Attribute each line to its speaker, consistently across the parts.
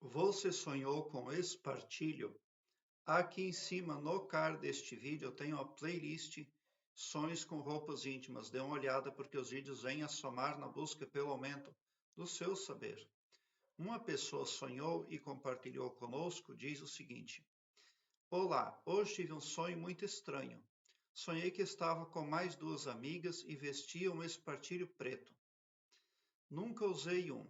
Speaker 1: Você sonhou com espartilho? Aqui em cima, no card deste vídeo, eu tenho a playlist Sonhos com Roupas Íntimas. Dê uma olhada porque os vídeos vêm a somar na busca pelo aumento do seu saber. Uma pessoa sonhou e compartilhou conosco, diz o seguinte: Olá, hoje tive um sonho muito estranho. Sonhei que estava com mais duas amigas e vestia um espartilho preto. Nunca usei um.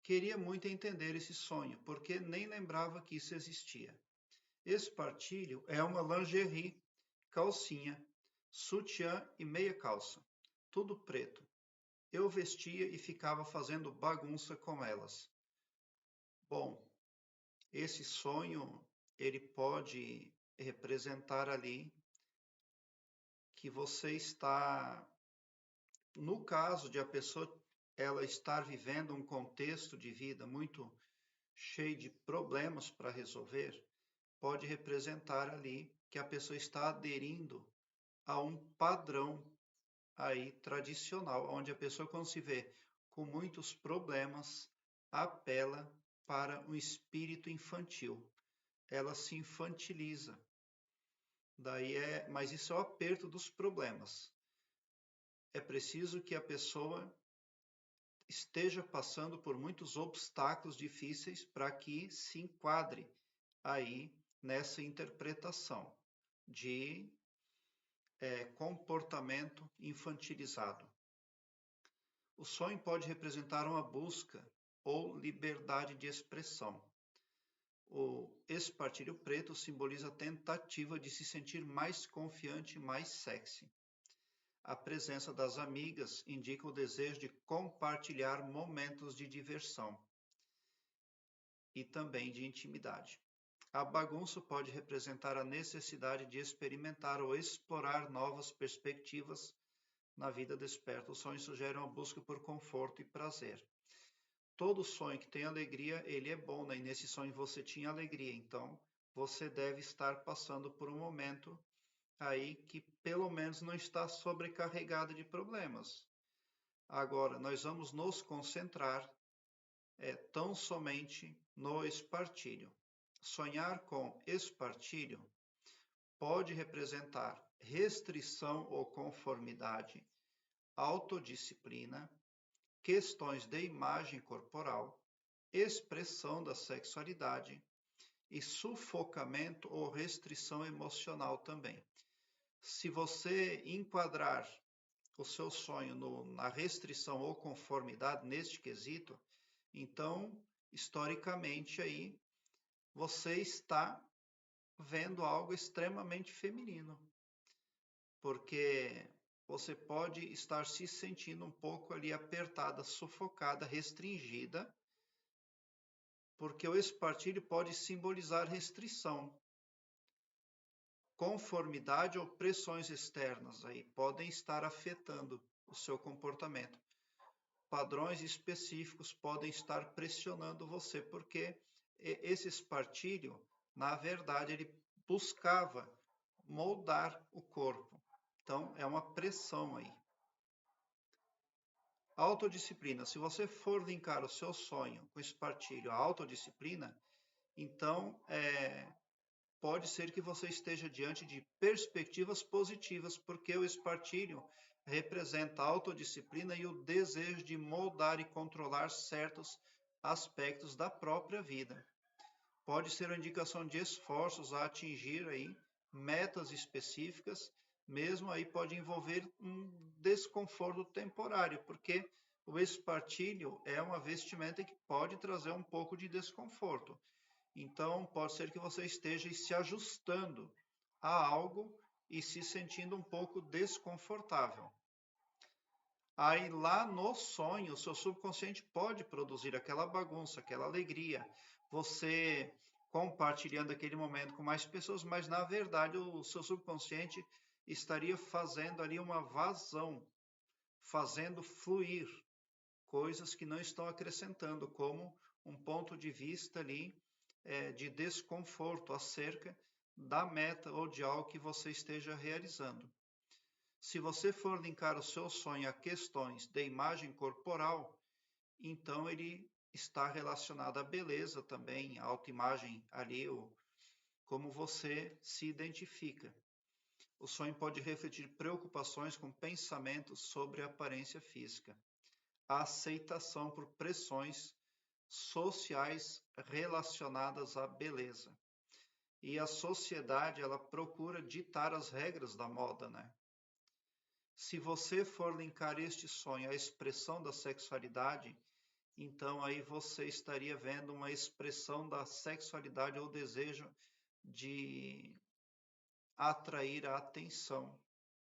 Speaker 1: Queria muito entender esse sonho, porque nem lembrava que isso existia. Espartilho é uma lingerie, calcinha, sutiã e meia calça, tudo preto. Eu vestia e ficava fazendo bagunça com elas. Bom, esse sonho ele pode representar ali que você está, no caso de a pessoa ela estar vivendo um contexto de vida muito cheio de problemas para resolver, pode representar ali que a pessoa está aderindo a um padrão aí tradicional, onde a pessoa, quando se vê com muitos problemas, apela para um espírito infantil. Ela se infantiliza. Mas isso é o aperto dos problemas. É preciso que a pessoa esteja passando por muitos obstáculos difíceis para que se enquadre aí nessa interpretação de comportamento infantilizado. O sonho pode representar uma busca ou liberdade de expressão. O espartilho preto simboliza a tentativa de se sentir mais confiante e mais sexy. A presença das amigas indica o desejo de compartilhar momentos de diversão e também de intimidade. A bagunça pode representar a necessidade de experimentar ou explorar novas perspectivas na vida desperta. O sonho sugere uma busca por conforto e prazer. Todo sonho que tem alegria, ele é bom, né? E nesse sonho você tinha alegria, então você deve estar passando por um momento aí que pelo menos não está sobrecarregado de problemas. Agora, nós vamos nos concentrar tão somente no espartilho. Sonhar com espartilho pode representar restrição ou conformidade, autodisciplina, questões de imagem corporal, expressão da sexualidade e sufocamento ou restrição emocional também. Se você enquadrar o seu sonho na restrição ou conformidade neste quesito, então, historicamente aí, você está vendo algo extremamente feminino, porque você pode estar se sentindo um pouco ali apertada, sufocada, restringida, porque o espartilho pode simbolizar restrição. Conformidade ou pressões externas aí podem estar afetando o seu comportamento. Padrões específicos podem estar pressionando você, porque esse espartilho, na verdade, ele buscava moldar o corpo. Então, é uma pressão aí. Autodisciplina. Se você for linkar o seu sonho com espartilho à autodisciplina, então pode ser que você esteja diante de perspectivas positivas, porque o espartilho representa a autodisciplina e o desejo de moldar e controlar certos aspectos da própria vida. Pode ser uma indicação de esforços a atingir aí metas específicas, mesmo aí pode envolver um desconforto temporário, porque o espartilho é uma vestimenta que pode trazer um pouco de desconforto. Então, pode ser que você esteja se ajustando a algo e se sentindo um pouco desconfortável. Aí, lá no sonho, o seu subconsciente pode produzir aquela bagunça, aquela alegria. Você compartilhando aquele momento com mais pessoas, mas na verdade o seu subconsciente estaria fazendo ali uma vazão, fazendo fluir coisas que não estão acrescentando, como um ponto de vista ali de desconforto acerca da meta ou de algo que você esteja realizando. Se você for linkar o seu sonho a questões de imagem corporal, então ele está relacionado à beleza também, à autoimagem ali, como você se identifica. O sonho pode refletir preocupações com pensamentos sobre a aparência física, a aceitação por pressões sociais relacionadas à beleza. E a sociedade, ela procura ditar as regras da moda, né? Se você for linkar este sonho à expressão da sexualidade, então aí você estaria vendo uma expressão da sexualidade ou desejo de atrair a atenção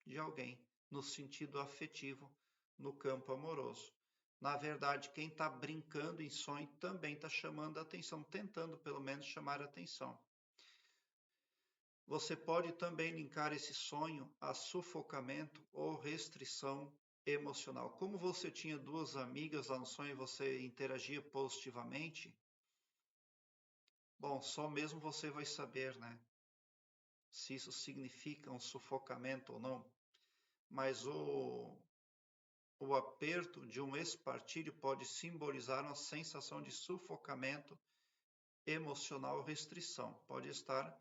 Speaker 1: de alguém no sentido afetivo, no campo amoroso. Na verdade, quem está brincando em sonho também está chamando a atenção, tentando pelo menos chamar a atenção. Você pode também linkar esse sonho a sufocamento ou restrição emocional. Como você tinha duas amigas lá no sonho e você interagia positivamente, bom, só mesmo você vai saber, né? Se isso significa um sufocamento ou não. Mas o aperto de um espartilho pode simbolizar uma sensação de sufocamento emocional ou restrição. Pode estar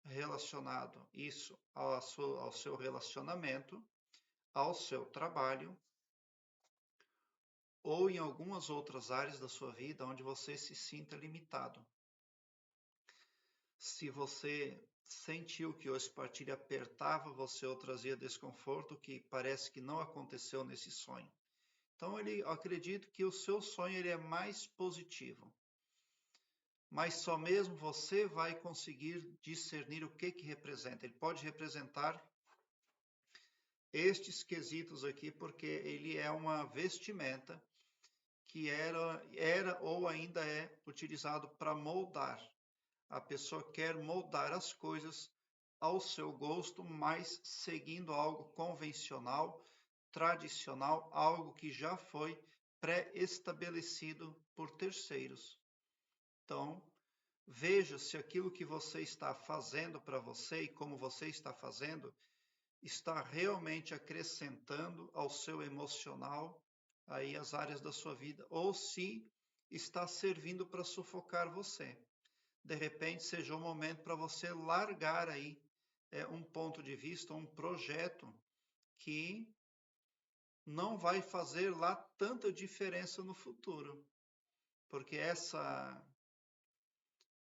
Speaker 1: relacionado isso ao seu relacionamento, ao seu trabalho ou em algumas outras áreas da sua vida onde você se sinta limitado. Se você sentiu que o espartilho apertava você ou trazia desconforto, que parece que não aconteceu nesse sonho. Então, eu acredito que o seu sonho ele é mais positivo. Mas só mesmo você vai conseguir discernir o que representa. Ele pode representar estes quesitos aqui, porque ele é uma vestimenta que era ou ainda é utilizado para moldar. A pessoa quer moldar as coisas ao seu gosto, mas seguindo algo convencional, tradicional, algo que já foi pré-estabelecido por terceiros. Então, veja se aquilo que você está fazendo para você e como você está fazendo está realmente acrescentando ao seu emocional aí as áreas da sua vida ou se está servindo para sufocar você. De repente seja o momento para você largar aí um ponto de vista, um projeto que não vai fazer lá tanta diferença no futuro. Porque essa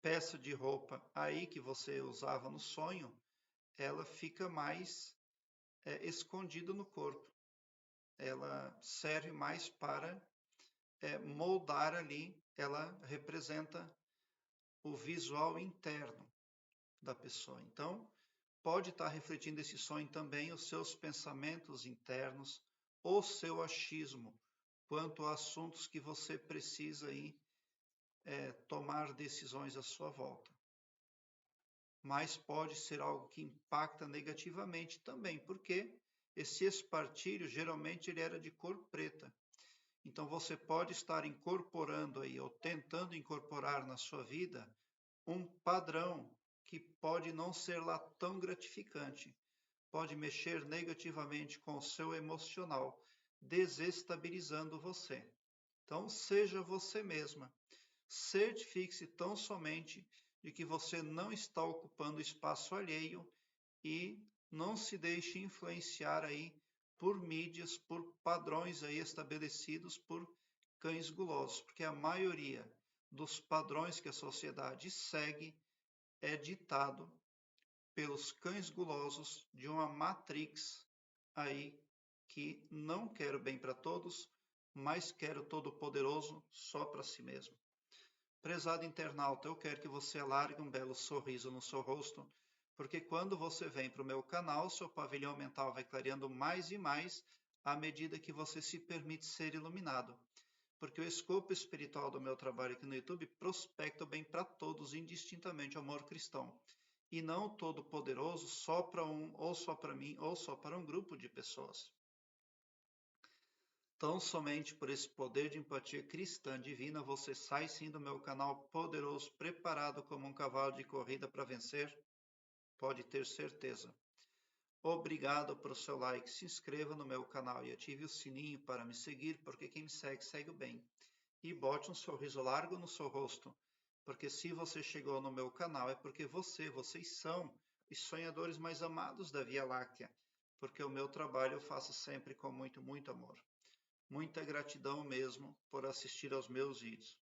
Speaker 1: peça de roupa aí que você usava no sonho, ela fica mais escondida no corpo. Ela serve mais para moldar ali, ela representa o visual interno da pessoa. Então, pode estar refletindo esse sonho também os seus pensamentos internos, o seu achismo quanto a assuntos que você precisa aí tomar decisões à sua volta. Mas pode ser algo que impacta negativamente também, porque esse espartilho geralmente ele era de cor preta. Então você pode estar incorporando aí ou tentando incorporar na sua vida um padrão que pode não ser lá tão gratificante, pode mexer negativamente com o seu emocional, desestabilizando você. Então seja você mesma. Certifique-se tão somente de que você não está ocupando espaço alheio e não se deixe influenciar aí por mídias, por padrões aí estabelecidos por cães gulosos, porque a maioria dos padrões que a sociedade segue é ditado pelos cães gulosos de uma matrix aí que não quer o bem para todos, mas quer o Todo-Poderoso só para si mesmo. Prezado internauta, eu quero que você alargue um belo sorriso no seu rosto, porque quando você vem para o meu canal, seu pavilhão mental vai clareando mais e mais à medida que você se permite ser iluminado. Porque o escopo espiritual do meu trabalho aqui no YouTube prospecta o bem para todos, indistintamente o amor cristão. E não o todo-poderoso só para um, ou só para mim, ou só para um grupo de pessoas. Tão somente por esse poder de empatia cristã divina, você sai sim do meu canal poderoso, preparado como um cavalo de corrida para vencer? Pode ter certeza. Obrigado por seu like, se inscreva no meu canal e ative o sininho para me seguir, porque quem me segue, segue o bem. e bote um sorriso largo no seu rosto, porque se você chegou no meu canal é porque vocês são os sonhadores mais amados da Via Láctea, porque o meu trabalho eu faço sempre com muito, muito amor. Muita gratidão mesmo por assistir aos meus vídeos.